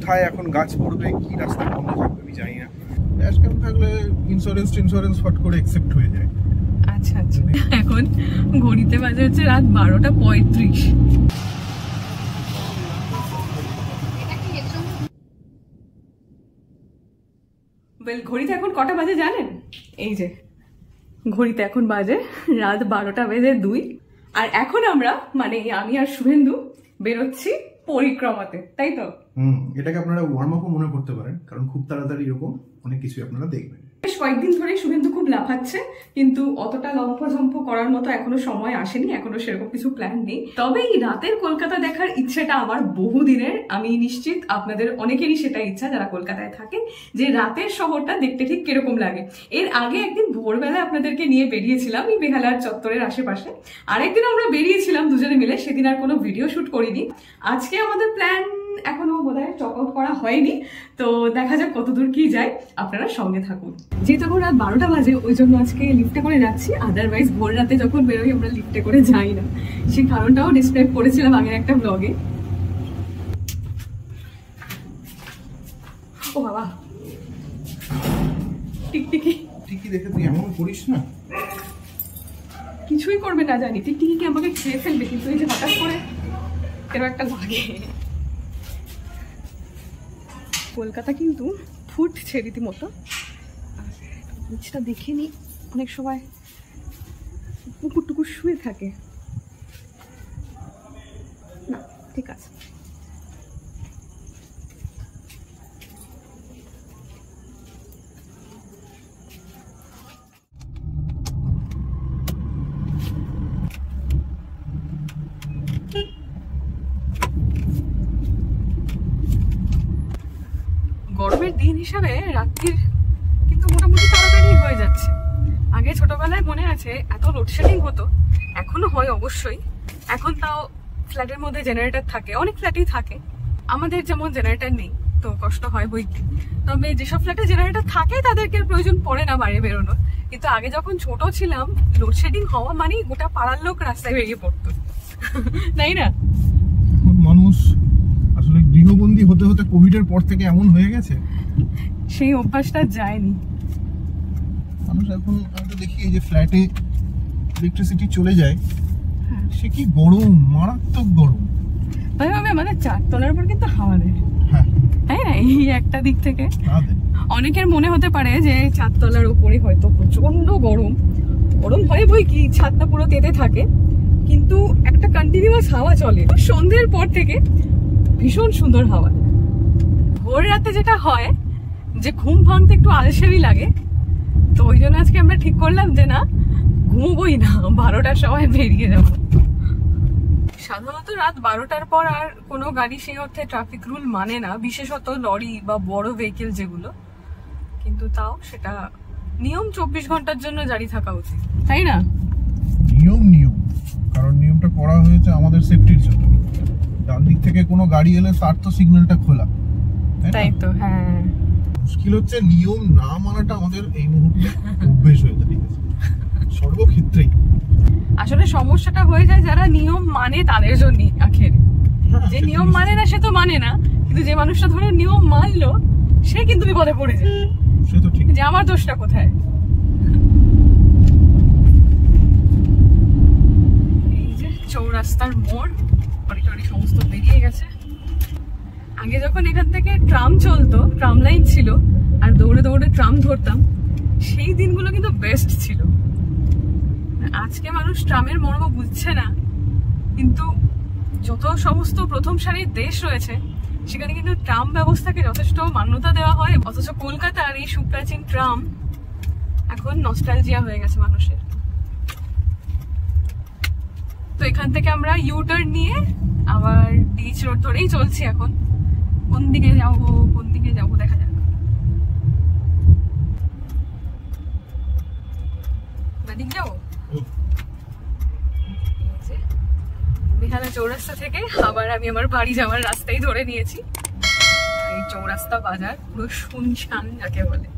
কোথায় এখন গাছ পড়বে, কি রাস্তা বন্ধ থাকবে আমি জানি না। ড্যাশ ক্যাম থাকলে ইন্স্যুরেন্স ফট করে অ্যাকসেপ্ট হয়ে যায়। আচ্ছা আচ্ছা। এখন ঘড়িতে বাজে হচ্ছে রাত 12:35। ঘড়িতে এখন কটা বাজে জানেন? এই যে ঘড়িতে এখন বাজে রাত 12:02। আর এখন আমরা মানে আমি আর শুভেন্দু বেরোচ্ছি পরিক্রমাতে, তাই তো? এটাকে আপনারা ওয়ার্ম আপও মনে করতে পারেন, কারণ খুব তাড়াতাড়ি এরকম অনেক কিছু আপনারা দেখবেন। বেশ কয়েকদিন ধরে শুভেন্দু খুব লাফাচ্ছে, কিন্তু অতটা লম্ফঝম্প করার মতো এখনো সময় আসেনি, এখনো সেরকম কিছু প্ল্যান নেই। তবে এই রাতের কলকাতা দেখার ইচ্ছাটা আমার বহুদিনের। আমি নিশ্চিত আপনাদের অনেকেরই সেটা ইচ্ছা যারা কলকাতায় থাকে, যে রাতের শহরটা দেখতে ঠিক কিরকম লাগে। এর আগে একদিন ভোরবেলা আপনাদেরকে নিয়ে বেরিয়েছিলাম এই বেহালার চত্বরের আশেপাশে, আরেকদিন আমরা বেরিয়েছিলাম দুজনে মিলে, সেদিন আর কোনো ভিডিও শুট করিনি। আজকে আমাদের প্ল্যান এখনো বোধহয় চক আউট করা হয়নি, তো দেখা যাক কতদূর কি যায়, আপনারা সঙ্গে থাকুন। যেহেতু এখন রাত 12টা বাজে, ওই জন্য আজকে লিফটে করে যাচ্ছি। আদারওয়াইজ ভোর রাতে যখন বেরোই আমরা লিফটে করে যাই না, সেই কারণটাও ডিসক্রাইব করেছিলাম আগের একটা ব্লগে। ও বাবা, টিকটিকি দেখে তুই এমন করিস না। কিছুই করবে না জানি, টিকটিকি আমাকে খেয়ে ফেলবে, কিন্তু এই যে হঠাৎ করে এরকম একটা লাগে। কলকাতা কিন্তু ফুটছে রীতিমতো। নিচটা দেখে নি, অনেক সময় পুকুর টুকুর শুয়ে থাকে না, ঠিক আছে। গরমের দিন হিসাবে রাত্রির কিন্তু মোটামুটি তাড়াতাড়ি হয়ে যাচ্ছে। আগে ছোটবেলায় মনে আছে এত লোডশেডিং হতো, এখনো হয় অবশ্যই। এখন তাও ফ্ল্যাটের মধ্যে জেনারেটর থাকে, অনেক ফ্ল্যাটেই থাকে। আমাদের যেমন জেনারেটর নেই, তো কষ্ট হয় বই কি। তবে যেসব ফ্ল্যাটে জেনারেটর থাকে তাদেরকে প্রয়োজন পড়ে না বাইরে বেরোনোর। কিন্তু আগে যখন ছোট ছিলাম, লোডশেডিং হওয়া মানেই গোটা পাড়ার লোক রাস্তায় বেরিয়ে পড়তো, তাই না? মানুষ আসলে গৃহবন্দী হতে হতে কোভিডের পর থেকে এমন হয়ে গেছে, সেই অভ্যাসটা যায়নি। মানুষ এখন আমি দেখি এই যে ফ্ল্যাটে ইলেকট্রিসিটি চলে যায়, সে কি গরম, মারাত্মক গরম। ভাই ভাবে আমাদের 4 তলার উপর কিন্তু হাওয়া দেয়, তাই না? এই একটা দিক থেকে অনেকের মনে হতে পারে যে 4 তলার উপরে হয়তো প্রচন্ড গরম হয়, বই কি ছাদটা পুরো তেতে থাকে, কিন্তু একটা কন্টিনিউয়াস হাওয়া চলে সন্ধ্যের পর থেকে, ভীষণ সুন্দর হাওয়া। ভোর রাতে যেটা হয় যে ঘুম ভাঙতে একটু আলসেমি লাগে, তো ওই জন্য আজকে আমরা ঠিক করলাম যে না, ঘুমোবই না, 12টার সময় বেরিয়ে যাবো। সাধারণত রাত 12টার পর আর কোনো গাড়ি সেই অর্থে ট্রাফিক রুল মানে না, বিশেষত লরি বা বড় ভেহিকেল যেগুলো, কিন্তু তাও সেটা নিয়ম 24 ঘন্টার জন্য জারি থাকা উচিত, তাই না? নিয়ম কারণ নিয়মটা করা হয়েছে আমাদের সেফটির জন্য। ডান দিক থেকে কোনো গাড়ি এলে তার তো সিগন্যালটা খোলা, তাই তো। হ্যাঁ, মুশকিল হচ্ছে নিয়ম না মানাটা আমাদের এই মুহূর্তে অভ্যেস হয়ে দাঁড়িয়েছে সর্বক্ষেত্রেই। আসলে সমস্যাটা হয়ে যায় যারা নিয়ম মানে তাদের জন্য আখেরে। যে নিয়ম মানে না সে তো মানে না, কিন্তু যে মানুষটা ধরো নিয়ম মানলো সে কিন্তু বিপদে পড়ে যায়, সে তো ঠিক, যে আমার দোষটা কোথায়। এই যে চৌরাস্তার মোড়, অনেক সমস্ত বেরিয়ে গেছে। আগে যখন এখান থেকে ট্রাম চলতো, ট্রাম লাইন ছিল, আর দৌড়ে দৌড়ে ট্রাম ধরতাম, সেই দিনগুলো কিন্তু বেস্ট ছিল। আজকে মানুষ ট্রামের মর্ম বুঝছে না, কিন্তু যত সমস্ত প্রথম সারির দেশ রয়েছে সেখানে কিন্তু ট্রাম ব্যবস্থাকে যথেষ্ট মান্যতা দেওয়া হয়, অথচ কলকাতার এই সুপ্রাচীন ট্রাম এখন নস্টালজিয়া হয়ে গেছে মানুষের। তো এখান থেকে আমরা ইউটার্ন নিয়ে আবার বিচ রোড ধরেই চলছি। এখন কোন দিকে যাবো দেখা যাক। বাদিক যাবো, বেহালা চৌরাস্তা থেকে আবার আমি আমার বাড়ি যাওয়ার রাস্তাই ধরে নিয়েছি। এই চৌরাস্তা বাজার পুরো শুনশান যাকে বলে।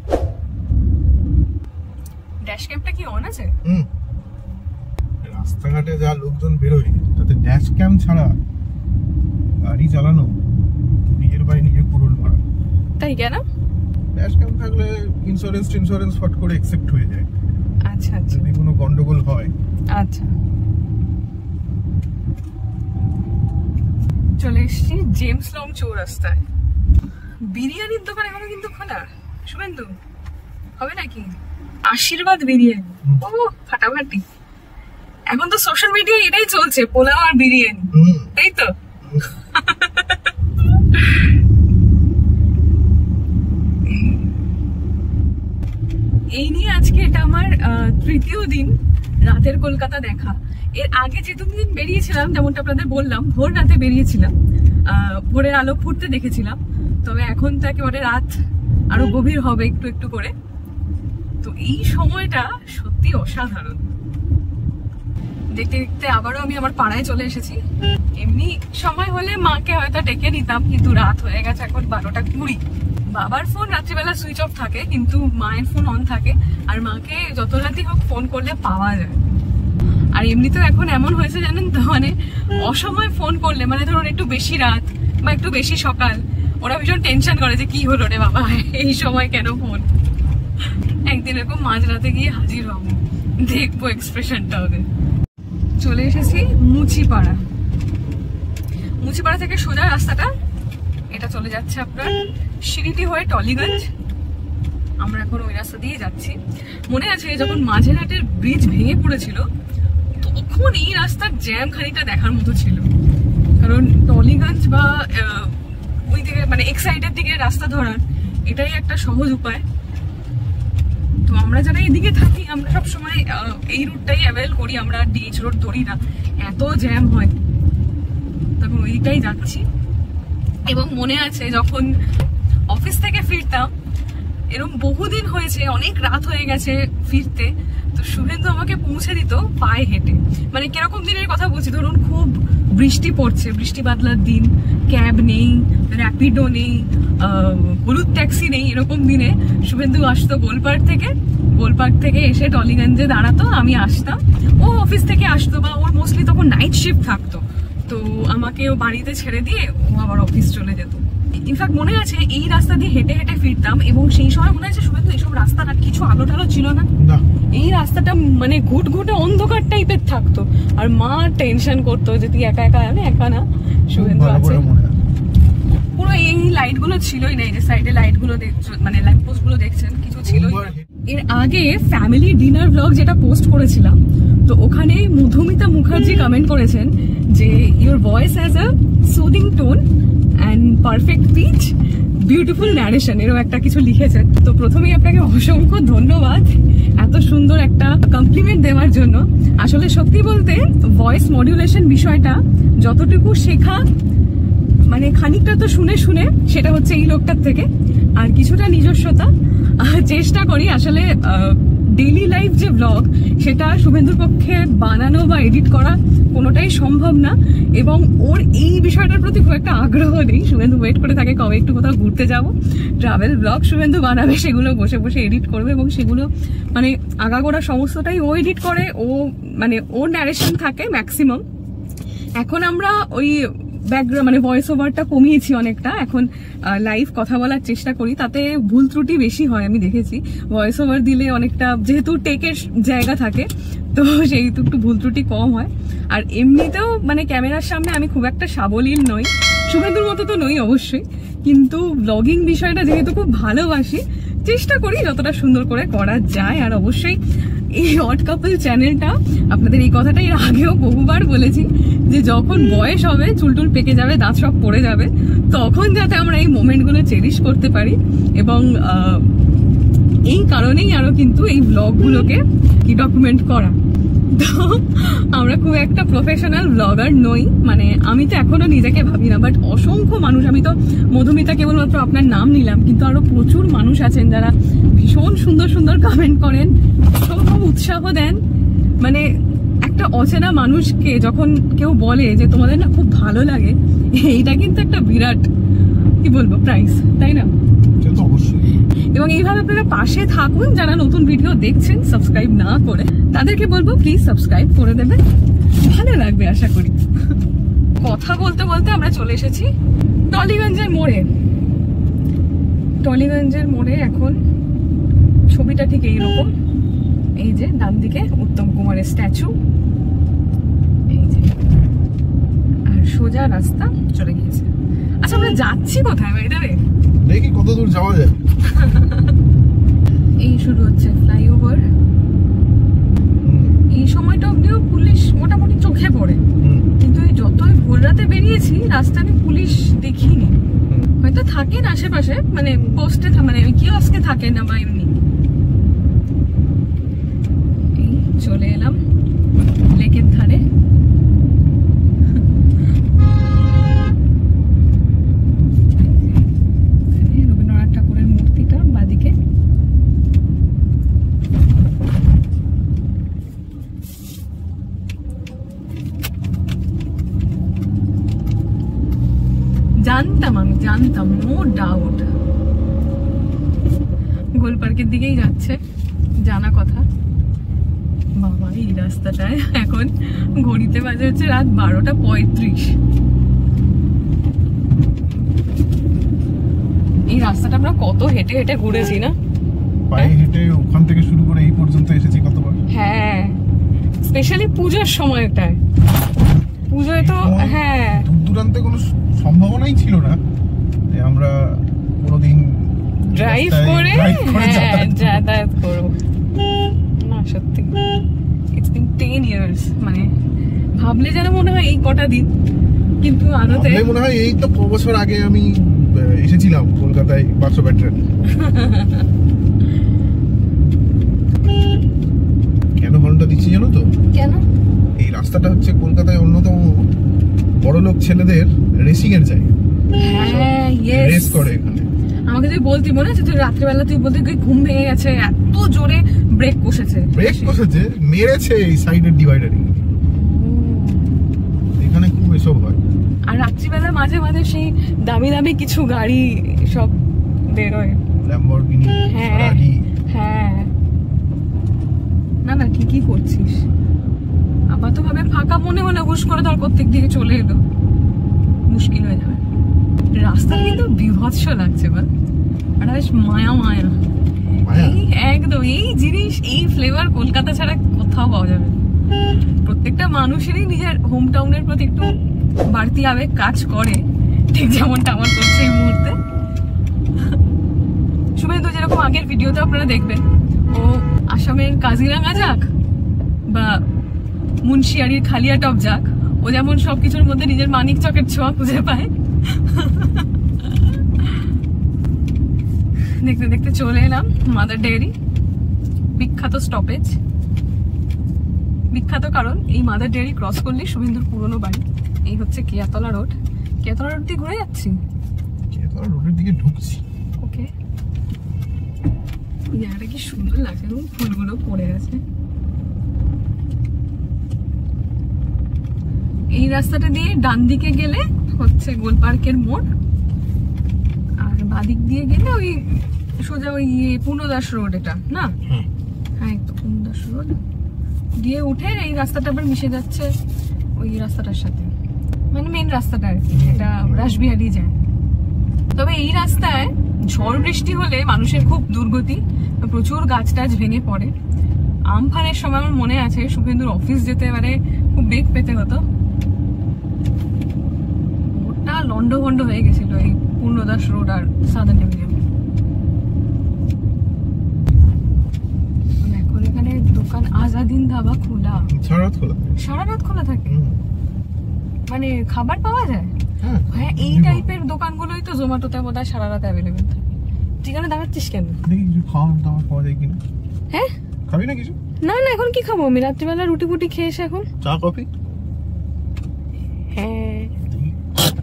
ড্যাশ ক্যামটা কি অন আছে? রাস্তাঘাটে যা লোকজন বেরোয় তাতে ড্যাশ ক্যাম ছাড়া গাড়ি চালানো নিজের ভাই নিজে পুরুল মারা। তাই কেন? ড্যাশ ক্যাম থাকলে ইন্স্যুরেন্স ফট করে অ্যাকসেপ্ট হয়ে যায়। আচ্ছা আচ্ছা, যদি কোনো গন্ডগোল হয়। আচ্ছা, চলে এসেছি জেমস লং চৌরাস্তায়। বিরিয়ানির দোকান এখনো কিন্তু খোলা। শুভেন্দু, হবে নাকি? আশীর্বাদ বিরিয়ানি, ও ফাটাফাটি। এখন তো সোশ্যাল মিডিয়ায় এটাই চলছে, পোলাও আর বিরিয়ানি, তাই তো? এই নিয়ে আজকে এটা আমার তৃতীয় দিন রাতের কলকাতা দেখা। এর আগে যে দুদিন বেরিয়েছিলাম, যেমনটা আপনাদের বললাম, ভোর রাতে বেরিয়েছিলাম, ভোরের আলো ফুটতে দেখেছিলাম। তবে এখন তো একেবারে রাত আরো গভীর হবে একটু একটু করে। তো এই সময়টা সত্যি অসাধারণ। দেখতে দেখতে আবারও আমি আমার পাড়ায় চলে এসেছি। এমনি সময় হলে মাকে হয়তো ডেকে নিতাম, কিন্তু রাত হয়ে গেছে এখন 12:20। বাবার ফোন রাত্রিবেলা সুইচ অফ থাকে, কিন্তু মায়ের ফোন অন থাকে। আর মাকে যত রাতই হোক ফোন করলে পাওয়া যায়। আর এমনিতেও এখন এমন হয়েছে জানেন তো, মানে অসময় ফোন করলে, মানে ধরুন একটু বেশি রাত বা একটু বেশি সকাল, ওরা ভীষণ টেনশন করে যে কি হলো রে বাবা, এই সময় কেন ফোন। একদিন এরকম মাঝরাতে গিয়ে হাজির হব, দেখবো এক্সপ্রেশনটা ওদের। চলে এসেছি মুচিপাড়া। মুচিপাড়া থেকে সোজা রাস্তাটা এটা চলে যাচ্ছে আপনার সিঁড়িটি হয়ে টলিগঞ্জ। আমরা এখন ওই রাস্তা দিয়ে যাচ্ছি। মনে আছে যখন মাঝেরহাটের ব্রিজ ভেঙে পড়েছিল, তখন এই রাস্তার জ্যাম খানিকটা দেখার মতো ছিল। কারণ টলিগঞ্জ বা ওই দিকে মানে এক্সাইডের দিকে রাস্তা ধরার এটাই একটা সহজ উপায়। তো আমরা যারা এদিকে থাকি, আমরা সবসময় এই রুটটাই অ্যাভেল করি, আমরা ডিএইচ রোড ধরি না, এত জ্যাম হয়। তখন ওইটাই যাচ্ছি। এবং মনে আছে যখন অফিস থেকে ফিরতাম, এরকম বহুদিন হয়েছে, অনেক রাত হয়ে গেছে ফিরতে, তো শুভেন্দু আমাকে পৌঁছে দিত পায়ে হেঁটে। মানে কিরকম দিনের কথা বলছি, ধরুন খুব বৃষ্টি পড়ছে, বৃষ্টি বাদলার দিন, ক্যাব নেই, র্যাপিডো নেই, হলুদ ট্যাক্সি নেই, এরকম দিনে শুভেন্দু আসতো গোলপার্ক থেকে এসে টলিগঞ্জে দাঁড়াতো, আমি আসতাম, ও অফিস থেকে আসতো, বা ওর মোস্টলি তখন নাইট শিফট থাকতো, তো আমাকে ও বাড়িতে ছেড়ে দিয়ে ও আবার অফিস চলে যেত। ইনফ্যাক্ট মনে আছে এই রাস্তা দিয়ে হেঁটে হেঁটে ফিরতাম, এবং সেই সময় মনে আছে শুভেন্দু এইসব রাস্তাঘাট কিছু আলো টালো ছিল না। এই রাস্তাটা মানে ঘুটঘুটে অন্ধকার টাইপের থাকতো, আর মা টেনশন করতো যে তুই একা একা, আমি একা না, শুভেন্দু আছে। পুরো এই লাইট গুলো ছিলই না, এই যে সাইডে লাইট গুলো মানে ল্যাম্প পোস্ট গুলো দেখছেন, কিছু ছিলই না। এর আগে ফ্যামিলি ডিনার ব্লগ যেটা পোস্ট করেছিলাম, তো ওখানে মধুমিতা মুখার্জি কমেন্ট করেছেন যে your voice has a soothing tone and perfect pitch, beautiful narration, এরকম একটা কিছু লিখেছেন। তো প্রথমেই আপনাকে অসংখ্য ধন্যবাদ এত সুন্দর একটা কমপ্লিমেন্ট দেওয়ার জন্য। আসলে সত্যি বলতে ভয়েস মডিউলেশন বিষয়টা যতটুকু শেখা, মানে খানিকটা তো শুনে শুনে, সেটা হচ্ছে এই লোকটার থেকে, আর কিছুটা নিজস্বতা চেষ্টা করি। আসলে ডেইলি লাইফ যে ব্লগ, সেটা শুভেন্দুর পক্ষে বানানো বা এডিট করা কোনোটাই সম্ভব না, এবং ওর এই বিষয়টার প্রতি খুব একটা আগ্রহ নেই। শুভেন্দু ওয়েট করে থাকে কবে একটু কোথাও ঘুরতে যাব, ট্রাভেল ব্লগ শুভেন্দু বানাবে, সেগুলো বসে বসে এডিট করবে, এবং সেগুলো মানে আগাগোড়া সমস্তটাই ও এডিট করে, ও মানে ওর ন্যারেশন থাকে ম্যাক্সিমাম। এখন আমরা ওই ব্যাকগ্রাউন্ড মানে ভয়েস ওভারটা কমিয়েছি অনেকটা, এখন লাইভ কথা বলার চেষ্টা করি, তাতে ভুল ত্রুটি বেশি হয় আমি দেখেছি। ভয়েস ওভার দিলে অনেকটা, যেহেতু টেকের জায়গা থাকে, তো সেহেতু একটু ভুল ত্রুটি কম হয়। আর এমনিতেও মানে ক্যামেরার সামনে আমি খুব একটা সাবলীল নই, শুভেন্দুর মতো তো নই অবশ্যই, কিন্তু ব্লগিং বিষয়টা যেহেতু খুব ভালোবাসি, চেষ্টা করি যতটা সুন্দর করে করা যায়। আর অবশ্যই এই অড কাপল চ্যানেলটা, আপনাদের এই কথাটা এর আগেও বহুবার বলেছি, যে যখন বয়স হবে, চুলটুল পেকে যাবে, দাঁত সব পড়ে যাবে, তখন যাতে আমরা এই মোমেন্টগুলো চেরিশ করতে পারি। এবং এই কারণেই আরো কিন্তু এই ব্লগগুলোকে কি ডকুমেন্ট করা। তো আমরা খুব একটা প্রফেশনাল ব্লগার নই, মানে আমি তো এখনো নিজেকে ভাবি না, বাট অসংখ্য মানুষ, আমি তো মধুমিতা কেবলমাত্র আপনার নাম নিলাম, কিন্তু আরো প্রচুর মানুষ আছেন যারা ভীষণ সুন্দর সুন্দর কমেন্ট করেন, খুব উৎসাহ দেন। মানে একটা অচেনা মানুষকে যখন কেউ বলে যে তোমাদের না খুব ভালো লাগে, এইটা কিন্তু একটা বিরাট, কি বলবো, প্রাইস, তাই না? এবং এইভাবে আপনারা পাশে থাকুন, যারা নতুন ভিডিও দেখছেন সাবস্ক্রাইব না করে, তাদেরকে বলবো প্লিজ সাবস্ক্রাইব করে দেবেন, ভালো লাগবে আশা করি। কথা বলতে বলতে আমরা চলে এসেছি টলিগঞ্জের মোড়ে। টলিগঞ্জের মোড়ে এখন ছবিটা ঠিক এইরকম। এই যে ডান দিকে উত্তম কুমারের স্ট্যাচু, এই যে, আর সোজা রাস্তা চলে গিয়েছে। আচ্ছা আমরা যাচ্ছি কোথায় ভাই? দেখি কত দূর যাওয়া যায়। এই শুরু হচ্ছে ফ্লাইওভার। এই সময়টা অব্দিও পুলিশ মোটামুটি চোখে পড়ে, কিন্তু যতই ভোর রাতে বেরিয়েছি রাস্তায় আমি পুলিশ দেখিনি। হয়তো থাকেন আশেপাশে, মানে পোস্টে, মানে কিওস্কে থাকেন না বা এমনি। এই চলে এলাম লেকের ধারে। রবীন্দ্রনাথ ঠাকুরের মূর্তিটা বাদিকে। আমি জানতাম, নো ডাউট গোল পার্কের দিকেই যাচ্ছে, জানা কথা। বাবা এই রাস্তাটায় এখন ঘড়িতে বাজে হচ্ছে রাত 12:35। এই রাস্তাটা আমরা কত হেঁটে হেঁটে ঘুরেছি না, পায়ে হেঁটে ওখান থেকে শুরু করে এই পর্যন্ত এসেছি কতবার। হ্যাঁ, স্পেশালি পুজোর সময়টায়। পুজোয় তো হ্যাঁ দূর দূরান্তে কোনো সম্ভাবনাই ছিল না যে আমরা কোনোদিন ড্রাইভ করে যাতায়াত করবো না। সত্যি ইটস বিন 10 years, মানে ভাবলে যেন মনে হয় এই কটা দিন, কিন্তু আদতে মনে হয় এই তো 5 বছর আগে আমি এসেছিলাম কলকাতায় 500 ব্যাটারি। কেন হর্নটা দিচ্ছি জানো তো? কেন? এই রাস্তাটা হচ্ছে কলকাতায় অন্যতম বড়লোক ছেলেদের রেসিং এর জায়গা। হ্যাঁ, রেস করে এখানে। আমাকে তুই বলতি, মনে আছে তুই রাত্রিবেলা তুই বলতি ঘুম ভেঙে গেছে, এত জোরে ব্রেক কষেছে। মেরেছে এই সাইডের ডিভাইডারে। এখানে খুব এসব হয়। আর রাত্রিবেলা মাঝে মাঝে সেই দামি দামি কিছু গাড়ি সব বেরোয়, ল্যাম্বরগিনি, ফেরারি। হ্যাঁ, না না ঠিকই করছিস। আপাতত ভাবে ফাঁকা মনে হলে হুশ করে ধর প্রত্যেক দিকে চলে এলো, মুশকিল হয়ে যাবে। রাস্তা কিন্তু বিভৎস লাগছে, বল? এটা বেশ মায়া মায়া। এই একদম এই জিনিস, এই ফ্লেভার কলকাতা ছাড়া কোথাও পাওয়া যাবে না। প্রত্যেকটা মানুষেরই নিজের হোম টাউনের প্রতি একটু বাড়তি আবেগ কাজ করে, ঠিক যেমনটা আমার করছে এই মুহূর্তে। শুভেন্দু যেরকম আগের ভিডিওতে আপনারা দেখবেন, ও আসামের কাজিরাঙ্গা যাক বা মুন্সিয়ারির খালিয়াটপ যাক, ও যেমন সবকিছুর মধ্যে নিজের মানিক চকের ছোঁয়া খুঁজে পায়। দেখতে দেখতে চলে এলাম মাদার ডেয়ারি, বিখ্যাত স্টপেজ। বিখ্যাত কারণ এই মাদার ডেয়ারি ক্রস করলেই শুভেন্দুর পুরনো বাড়ি। এই হচ্ছে কেয়াতলা রোড। কেয়াতলা রোড দিয়ে ঘুরে যাচ্ছি, কেয়াতলা রোডের দিকে ঢুকছি। ওকে, জায়গাটা কি সুন্দর লাগছে, ফুলগুলো পড়ে আছে। এই রাস্তাটা দিয়ে ডান দিকে গেলে হচ্ছে গোল পার্কের মোড়, আর বাদিক দিয়ে গেলে ওই সোজা ওই পূর্ণদাস রোড। এটা না, হ্যাঁ একটু পূর্ণদাস রোড দিয়ে উঠে এই রাস্তাটা আবার মিশে যাচ্ছে ওই রাস্তাটার সাথে, মানে মেন রাস্তাটা আর কি, এটা রাসবিহারি যায়। তবে এই রাস্তায় ঝড় বৃষ্টি হলে মানুষের খুব দুর্গতি, প্রচুর গাছ টাছ ভেঙে পড়ে। আমফানের সময় আমার মনে আছে শুভেন্দুর অফিস যেতে মানে খুব বেগ পেতে হতো, ওটা লন্ড ভন্ড হয়ে গেছিল এই পূর্ণদাস রোড আর সাদার্ন এভিনিউ। এখন এখানে দোকান আজাদিন ধাবা খোলা, সারা রাত খোলা থাকে, মানে খাবার পাওয়া যায়। হ্যাঁ, এই টাইপের দোকানগুলোই তো জোম্যাটোতে বোধহয় সারা রাত অ্যাভেলেবেল থাকে। ঠিকানা দাঁড়াচ্ছিস কেন? হ্যাঁ, খাবি না কিছু? না না, এখন কি খাবো? আমি রাত্রিবেলা রুটি ফুটি খেয়ে এসে এখন চা কফি। হ্যাঁ,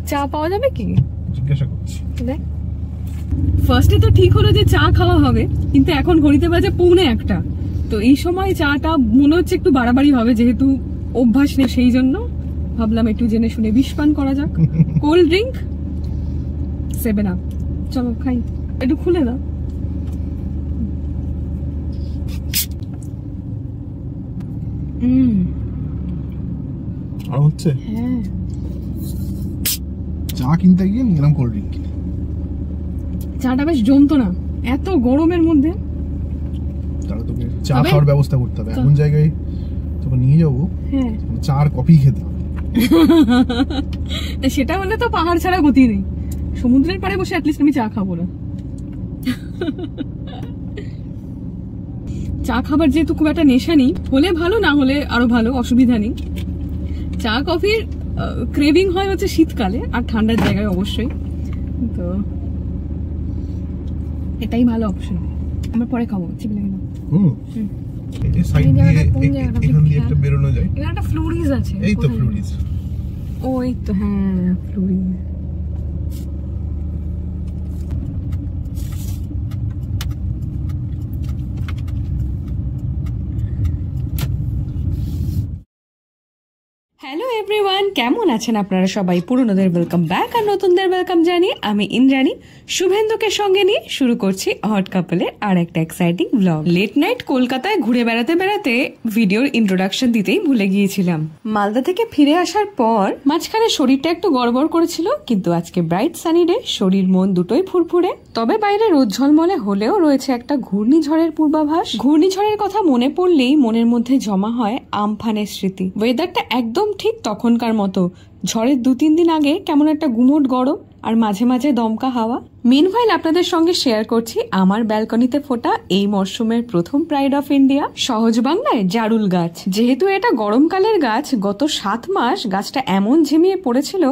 চা পাওয়া যাবে কি জিজ্ঞাসা করছি। দেখ, ফার্স্টে তো ঠিক হলো যে চা খাওয়া হবে, কিন্তু এখন ঘড়িতে বাজে 1:45। তো এই সময় চাটা মনে হচ্ছে একটু বাড়াবাড়ি হবে, যেহেতু অভ্যাস নেই, সেই জন্য ভাবলাম একটু জেনে শুনে বিষ পান করা যাক। কোল্ড ড্রিঙ্ক 7 আপ, চলো খাই। একটু খুলে দাও। আর হচ্ছে হ্যাঁ, চা কিনতে গিয়ে নিলাম কোল্ড ড্রিঙ্ক। চাটা বেশ জমতো না এত গরমের মধ্যে। তাহলে তোকে চা খাওয়ার ব্যবস্থা করতে হবে, এমন জায়গায় তোকে নিয়ে যাবো চা আর কফি খেতে হবে। সেটা হলে তো পাহাড় ছাড়া গতি নেই, সমুদ্রের পাড়ে বসে অ্যাটলিস্ট আমি চা খাবো না। চা খাবার যেহেতু খুব একটা নেশা নেই, হলে ভালো না হলে আরো ভালো, অসুবিধা নেই। চা কফির ক্রেভিং হয় হচ্ছে শীতকালে আর ঠান্ডার জায়গায় অবশ্যই, তো এটাই ভালো অপশন। আমরা পরে খাবো, ঠিক লাগে না? এই সাইড দিয়ে এখান দিয়ে একটা বেরোনো যায়, এখানে একটা ফ্লোরিজ আছে। এই তো ফ্লোরিজ, ওই তো হ্যাঁ ফ্লোরিজ। হ্যালো এভরিওয়ান, কেমন আছেন আপনারা সবাই? পুরনোদের ওয়েলকাম ব্যাক আর নতুনদের ওয়েলকাম জানিয়ে আমি ইন্দ্রাণী শুভেন্দুকে সঙ্গে নিয়ে শুরু করছি হট কাপলের আর একটা এক্সাইটিং ব্লগ। লেট নাইট কলকাতায় ঘুরে বেড়াতে বেড়াতে ভিডিওর ইন্ট্রোডাকশন দিতেই ভুলে গিয়েছিলাম। মালদা থেকে ফিরে আসার পর মাঝখানে শরীরটা একটু গড়বড় করেছিল, কিন্তু আজকে ব্রাইট সানি ডে, শরীর মন দুটোই ফুরফুরে। তবে বাইরে রোদ ঝলমলে হলেও রয়েছে একটা ঘূর্ণিঝড়ের পূর্বাভাস। ঘূর্ণিঝড়ের কথা মনে পড়লেই মনের মধ্যে জমা হয় আমফানের স্মৃতি। ওয়েদারটা একদম ঠিক তখনকার মতো, ঝড়ের 2-3 দিন আগে কেমন একটা গুমোট গরম আর মাঝে মাঝে দমকা হাওয়া। মিনভাইল আপনাদের সঙ্গে শেয়ার করছি আমার ব্যালকনিতে ফোটা এই মরশুমের প্রথম প্রাইড অফ ইন্ডিয়া, সহজ বাংলায় জারুল গাছ। যেহেতু এটা গরমকালের গাছ, গত 7 মাস গাছটা এমন ঝিমিয়ে পড়েছিল,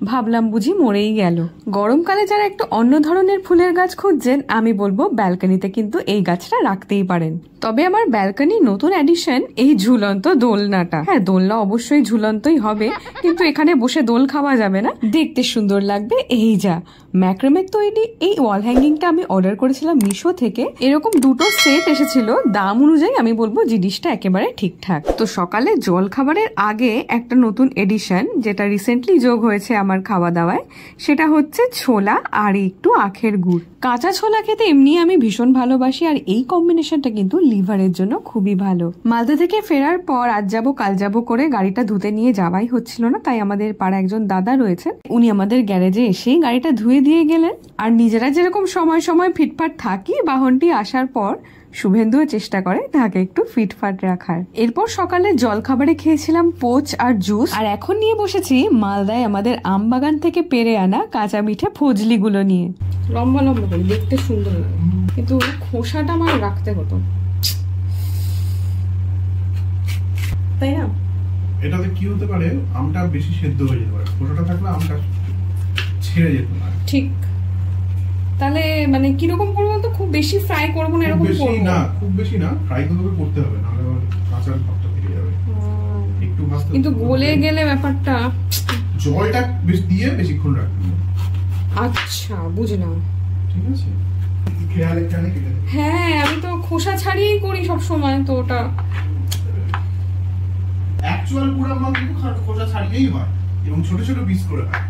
ভাবলাম বুঝি মরেই গেল। গরমকালে যারা একটু অন্য ধরনের ফুলের গাছ খুঁজছেন, আমি বলবো ব্যালকনিতে কিন্তু এই গাছটা রাখতেই পারেন। তবে আমার ব্যালকনির নতুন অ্যাডিশন এই ঝুলন্ত দোলনাটা। হ্যাঁ, দোলনা অবশ্যই ঝুলন্তই হবে, কিন্তু এখানে বসে দোল খাওয়া যাবে না, দেখতে সুন্দর লাগবে। এই যা ম্যাক্রামের তৈরি এই ওয়াল হ্যাঙ্গিংটা আমি অর্ডার করেছিলাম মিশো থেকে। এরকম দুটো সেট এসেছিল, দাম অনুযায়ী আমি বলবো জিনিসটা একেবারে ঠিকঠাক। তো সকালে জল খাবারের আগে একটা নতুন এডিশন যেটা রিসেন্টলি যোগ হয়েছে আমার খাওয়া দাওয়ায়, সেটা হচ্ছে ছোলা আর একটু আখের গুড়। কাঁচা ছোলা খেতে এমনি আমি ভীষণ ভালোবাসি, আর এই কম্বিনেশনটা কিন্তু লিভারের জন্য খুবই ভালো। মালদা থেকে ফেরার পর আজ যাবো কাল যাবো করে গাড়িটা ধুতে নিয়ে যাওয়াই হচ্ছিল না, তাই আমাদের পাড়া একজন দাদা রয়েছেন, উনি আমাদের গ্যারেজে এসেই গাড়িটা ধুয়ে দিয়ে গেলেন। আর নিজেরা যেরকম সময় সময় ফিটফাট থাকি, বাহনটি আসার পর শুভেন্দুও চেষ্টা করে তাকে একটু ফিটফাট রাখার। এরপর সকালে জল খাবারে খেয়েছিলাম পোচ আর জুস, আর এখন নিয়ে বসেছি মালদায় আমাদের আম বাগান থেকে পেরে আনা কাঁচা মিঠে ফজলিগুলো নিয়ে। লম্বা লম্বা করে দেখতে সুন্দর লাগে, কিন্তু খোসাটা আমার রাখতে হতো, তাই না? এটাতে কি হতে পারে, আমটা বেশি সেদ্ধ হয়ে যেতে পারে, খোসাটা থাকলে আমটা ছেড়ে যেতে পারে। ঠিক, তাহলে মানে কিরকম করবো তো? খুব বেশি ফ্রাই করবো না, এরকম করবো না, খুব বেশি না, ফ্রাই করতে হবে, নাহলে কাঁচা ভাবটা থেকে যাবে। একটু ভাজতে, কিন্তু গলে গেলে ব্যাপারটা, জলটা বেশ দিয়ে বেশিক্ষণ রাখতে হবে। আচ্ছা, বুঝলাম, ঠিক আছে। খেয়ালে খেয়ালে কেটে দেব। হ্যাঁ, আমি তো খোসা ছাড়িয়েই করি সব সময়, তো ওটা অ্যাকচুয়াল গুড়াম্মা কিন্তু খোসা ছাড়িয়েই হয় এবং ছোট ছোট পিস করে হয়।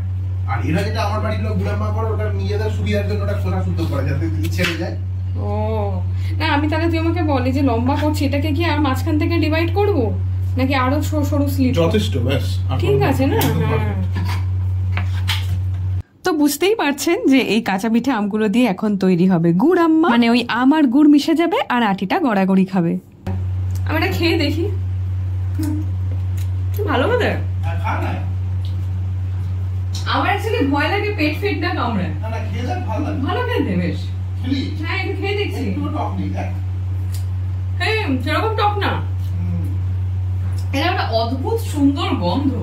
আর এরা যেটা আমার বাড়ির লোক গুড়াম্মা করে, ওটা নিজেদের সুবিধার জন্য ওটা খোসা শুদ্ধ করে যাতে ছেড়ে যায়। ও না, আমি তাহলে তুই আমাকে বলি যে লম্বা করছি, এটাকে কি আর মাঝখান থেকে ডিভাইড করব নাকি আরো সরু স্লিট? যথেষ্ট, ব্যাস ঠিক আছে না? হ্যাঁ। তো বুঝতেই পারছেন যে এই কাঁচা মিঠে আমগুলো দিয়ে এখন তৈরি হবে গুড় আম্মা, মানে ওই আম আর গুড় মিশে যাবে আর আটিটা গড়াগড়ি খাবে। আমি এটা খেয়ে দেখি, ভালো হবে। আমার অ্যাকচুয়ালি ভয় লাগে পেট ফেট না কামড়ায়। না না, খেয়ে দেখ, ভালো লাগে, ভালো খেতে বেশ। খেলি? হ্যাঁ, একটু খেয়ে দেখছি। একটু টক নেই, দেখ। হ্যাঁ, সেরকম টক না, এটা একটা অদ্ভুত সুন্দর গন্ধ।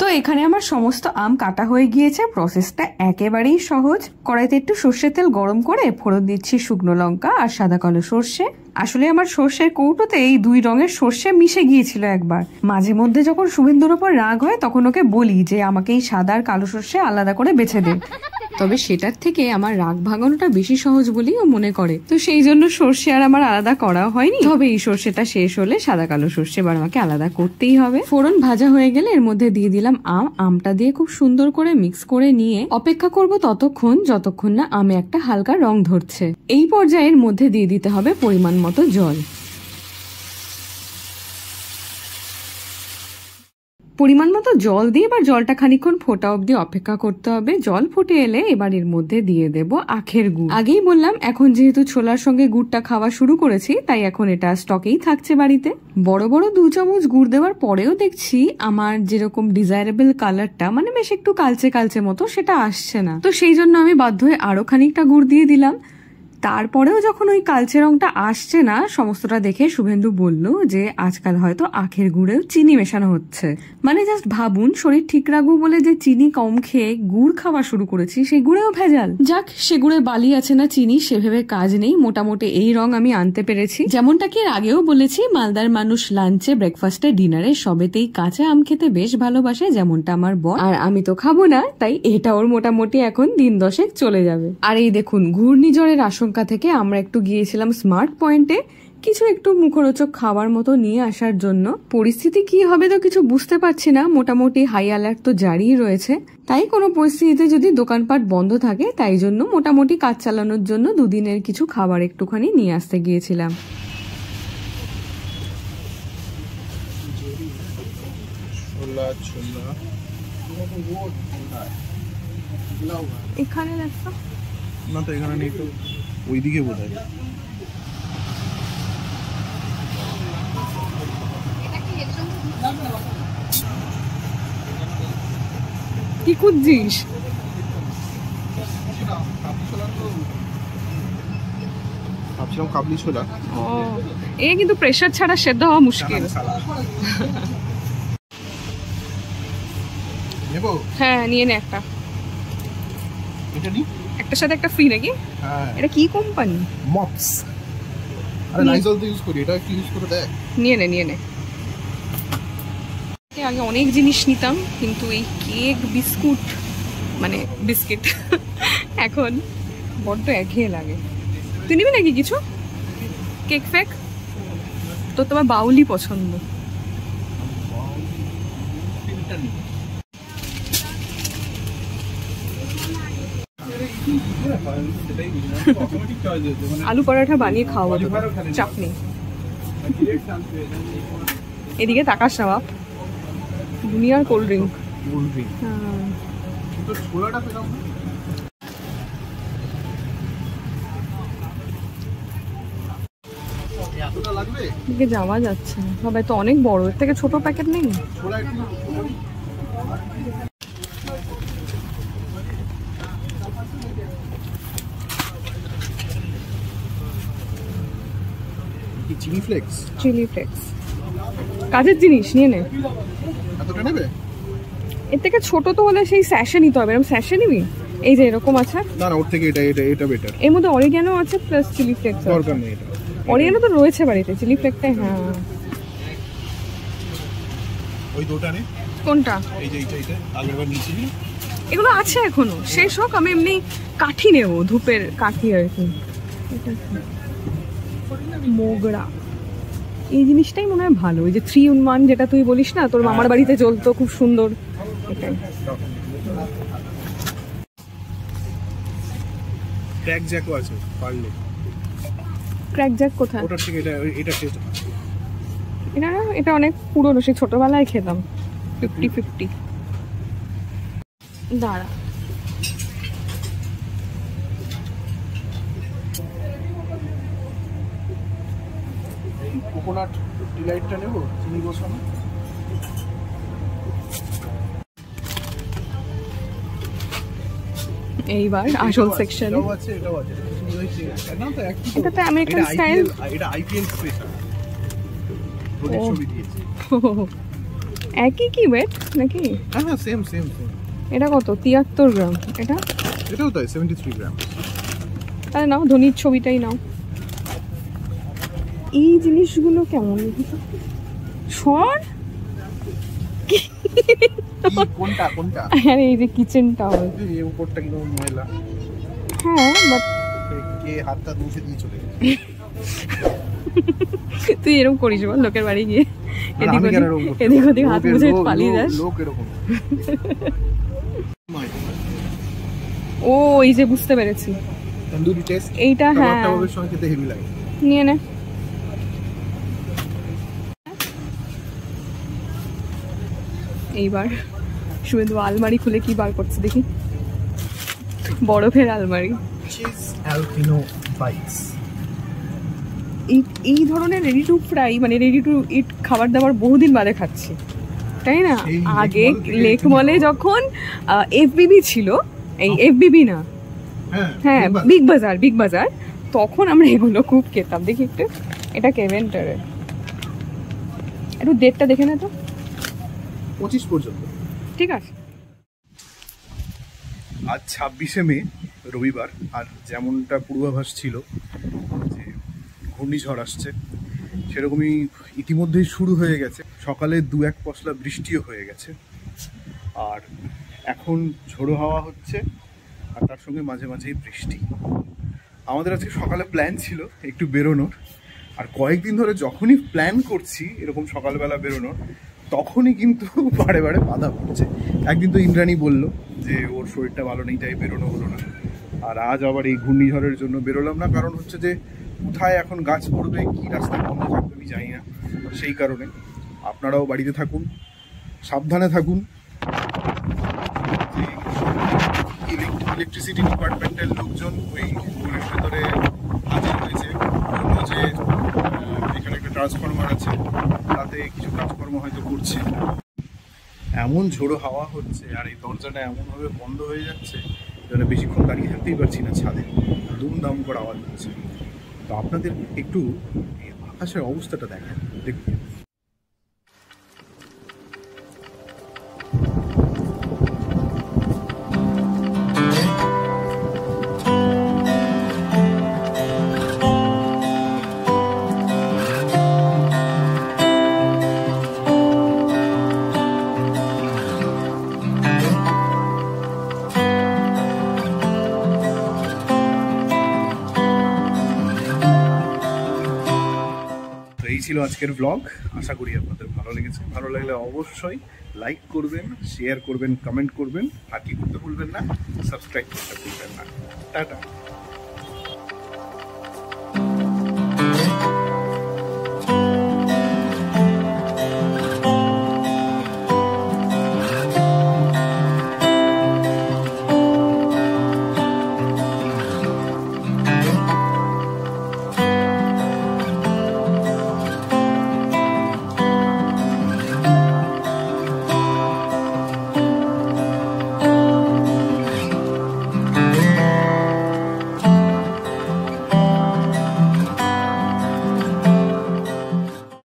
তো এখানে আমার সমস্ত আম কাটা হয়ে গিয়েছে, প্রসেসটা একেবারেই সহজ। কড়াইতে একটু সর্ষের তেল গরম করে ফোড়ন দিচ্ছি শুকনো লঙ্কা আর সাদা কালো সর্ষে। আসলে আমার সর্ষের কৌটোতে এই 2 রঙের সর্ষে মিশে গিয়েছিল একবার। মাঝে মধ্যে যখন শুভেন্দুর ওপর রাগ হয়, তখন ওকে বলি যে আমাকে এই সাদা আর কালো সর্ষে আলাদা করে বেছে দে। তবে সেটার থেকে আমার রাগ ভাঙানোটা বেশি সহজ বলেই ও মনে করে, তো সেই জন্য সর্ষে আর আমার আলাদা করা হয়নি। তবে এই সর্ষেটা শেষ হলে সাদা কালো সর্ষে এবার আমাকে আলাদা করতেই হবে। ফোড়ন ভাজা হয়ে গেলে এর মধ্যে দিয়ে দিলাম আমটা দিয়ে খুব সুন্দর করে মিক্স করে নিয়ে অপেক্ষা করব ততক্ষণ যতক্ষণ না আমে একটা হালকা রং ধরছে। এই পর্যায়ের মধ্যে দিয়ে দিতে হবে পরিমাণ মতো জল। পরিমাণ মতো জল দিয়ে এবার জলটা খানিকক্ষণ ফোটা অবধি অপেক্ষা করতে হবে। জল ফুটে এলে এবার এর মধ্যে দিয়ে দেব আখের গুড়। আগেই বললাম এখন যেহেতু ছোলার সঙ্গে গুড়টা খাওয়া শুরু করেছি তাই এখন এটা স্টকেই থাকছে বাড়িতে। বড় বড় 2 চামচ গুড় দেওয়ার পরেও দেখছি আমার যেরকম ডিজায়ারেবল কালারটা মানে বেশ একটু কালচে কালচে মতো সেটা আসছে না। তো সেই জন্য আমি বাধ্য হয়ে আরো খানিকটা গুড় দিয়ে দিলাম। তারপরেও যখন ওই কালচে রংটা আসছে না সমস্তটা দেখে শুভেন্দু বলল যে আজকাল হয়তো আখের গুড়েও চিনি মেশানো হচ্ছে। মানে জাস্ট ভাবুন, শরীর ঠিক রাখবো বলে যে চিনি কম খেয়ে গুড় খাওয়া শুরু করেছি সেই গুড়েও ভেজাল। যাক, সে গুড়ে বালি আছে না চিনি সে ভেবে কাজ নেই, মোটামুটি এই রং আমি আনতে পেরেছি। যেমনটা কি এর আগেও বলেছি, মালদার মানুষ লাঞ্চে ব্রেকফাস্টে ডিনারে সবেতেই কাঁচা আম খেতে বেশ ভালোবাসে, যেমনটা আমার বর। আর আমি তো খাবো না, তাই এটা ওর মোটামুটি এখন দিন 10 চলে যাবে। আর এই দেখুন, ঘূর্ণিঝড়ের আশঙ্কা থেকে আমরা একটু গিয়েছিলাম স্মার্ট পয়েন্টে কিছু একটু মুখরোচক খাবার মতো নিয়ে আসার জন্য। পরিস্থিতি কি হবে তো কিছু বুঝতে পারছি না, মোটামুটি হাই অ্যালার্ট তো জারিই রয়েছে। তাই কোনো পরিস্থিতিতে যদি দোকানপাট বন্ধ থাকে তাই জন্য মোটামুটি কাজ চালানোর জন্য 2 দিনের কিছু খাবার একটুখানি নিয়ে আসতে গিয়েছিলাম। এখানে দেখো না, তো এখানে নেই, তো ওইদিকে বোধহয়। কি খুঁজছিস? ভাবছিলাম কাবলি ছোলা। ও, এ কিন্তু প্রেসার ছাড়া সেদ্ধ হওয়া মুশকিল। নেবো? হ্যাঁ, নিয়ে নে একটা। এটা নি? একটার সাথে একটা ফ্রি নাকি? হ্যাঁ। এটা কি কোম্পানি? মপস। আরে লাইজল তো ইউজ করি, এটা একটু ইউজ করে দেখ। নিয়ে নে। আগে অনেক জিনিস নিতাম, কিন্তু এই কেক বিস্কুট মানে বিস্কিট এখন বড্ড একঘেয়ে লাগে। তুই নিবি নাকি কিছু কেক ফেক? তো তোমার বাউলি পছন্দ। আলু পরোটা বানিয়ে খাওয়াবো তোমার, চাপ নেই। এদিকে তাকাস না বাপ, দুনিয়ার কোল্ড ড্রিঙ্ক। যাওয়া যাচ্ছে না, সবাই তো অনেক বড়, এর থেকে ছোট প্যাকেট নেই। চিলি ফ্লেক্স কাজের জিনিস নিয়ে নে। এতটা নেবে? এর থেকে ছোট তো হলে সেই স্যাশে নিতে হবে। এরকম স্যাশে নিবি? এই যে এরকম আছে না, ওর থেকে এটা বেটার। এর মধ্যে অরিগ্যানো আছে প্লাস চিলি ফ্লেক্স। দরকার নেই এটা। অরিগ্যানো তো রয়েছে বাড়িতে, চিলি ফ্লেক্সটা হ্যাঁ। ওই দুটো নে। কোনটা? এই যে এইটা আগেরবার নিয়েছিলি। এগুলো আছে এখনো, শেষ হোক। আমি এমনি কাঠি নেব, ধূপের কাঠি আর কি। মোগরা এই জিনিসটাই মনে হয় ভালো। ওই যে 3 in 1 যেটা তুই বলিস না, তোর মামার বাড়িতে চলতো, খুব সুন্দর। এটাই। ক্র্যাক জ্যাকও আছে পারলে। ক্র্যাক জ্যাক কোথায়? ওটার থেকে এটা টেস্ট। এটা অনেক পুরনো, সেই ছোটবেলায় খেতাম। 50-50 দাঁড়া। কোকোনাট ডিলাইটটা নেব, চিনি বসানো। এইবার আসল সেকশন। এটাও আছে। না তো এটা তো আমেরিকান স্টাইল। এটা আইপিএল স্পেশাল। ওদের ছবি দিয়েছে। একই কি ওয়েট নাকি? হ্যাঁ, সেম। এটা কত? 73 গ্রাম। এটাও তাই, 73 গ্রাম। তাহলে নাও, ধনির ছবিটাই নাও। এই জিনিসগুলো কেমন সর? কোনটা? আরে এই যে কিচেন টাওয়াল, এই উপরটা কি ময়লা? হ্যাঁ, বাট কে হাতটা মুছে দিয়ে চলে গেছে। তুই এরকম করিস বল লোকের বাড়ি গিয়ে এদিক ওদিক হাত মুছে পালিয়ে যাস? লোক এরকম। ও, এই যে বুঝতে পেরেছি তন্দুরি টেস্ট এইটা। হ্যাঁ, কাবাবের সঙ্গে খেতে হেভি লাগে। নিয়ে নে। এইবার শুভেন্দু আলমারি খুলে কি বার করছে দেখি। বরফের আলমারি। এই ধরনের রেডি টু ফ্রাই মানে রেডি টু ইট খাবার দাবার বহুদিন বাদে খাচ্ছি, তাই না? আগে লেক মলে যখন এফবিবি ছিল, এই এফবিবি না, হ্যাঁ বিগ বাজার, তখন আমরা এগুলো খুব খেতাম। দেখি একটু, এটা কেভেন্টারে, একটু ডেটটা দেখে না তো, 25 পর্যন্ত। ঠিক আছে। আজ 26শে মে রবিবার, আর যেমনটা পূর্বাভাস ছিল যে ঘূর্ণিঝড় আসছে, সেরকমই ইতিমধ্যেই শুরু হয়ে গেছে। সকালে 2-1 পশলা বৃষ্টিও হয়ে গেছে, আর এখন ঝোড়ো হাওয়া হচ্ছে, আর তার সঙ্গে মাঝে মাঝেই বৃষ্টি। আমাদের আজকে সকালে প্ল্যান ছিল একটু বেরোনোর, আর কয়েকদিন ধরে যখনই প্ল্যান করছি এরকম সকালবেলা বেরোনোর, তখনই কিন্তু বারে বারে বাধা পড়ছে। একদিন তো ইন্দ্রাণী বলল যে ওর শরীরটা ভালো নেই, তাই বেরোনো হলো না। আর আজ আবার এই ঘূর্ণিঝড়ের জন্য বেরোলাম না, কারণ হচ্ছে যে কোথায় এখন গাছ পড়বে, কি রাস্তা বন্ধ থাকবে আমি জানি না। সেই কারণে আপনারাও বাড়িতে থাকুন, সাবধানে থাকুন। ইলেকট্রিসিটি ডিপার্টমেন্টের লোকজন ওই ঘরের ভেতরে হাজির হয়েছে, বললো যে এখানে একটা ট্রান্সফরমার আছে, তাতে কিছু কাজকর্ম হয়তো করছে। এমন ঝোড়ো হাওয়া হচ্ছে, আর এই দরজাটা এমনভাবে বন্ধ হয়ে যাচ্ছে যেন বেশিক্ষণ দাঁড়িয়ে থাকতেই পারছি না ছাদে, দুমদাম করে আওয়াজ হচ্ছে। তো আপনাদের একটু আকাশের অবস্থাটা দেখেন, দেখুন। এই ছিল আজকের ব্লগ। আশা করি আপনাদের ভালো লেগেছে। ভালো লাগলে অবশ্যই লাইক করবেন, শেয়ার করবেন, কমেন্ট করবেন, আর কি করতে ভুলবেন না, সাবস্ক্রাইব করতে ভুলবেন না। টাটা।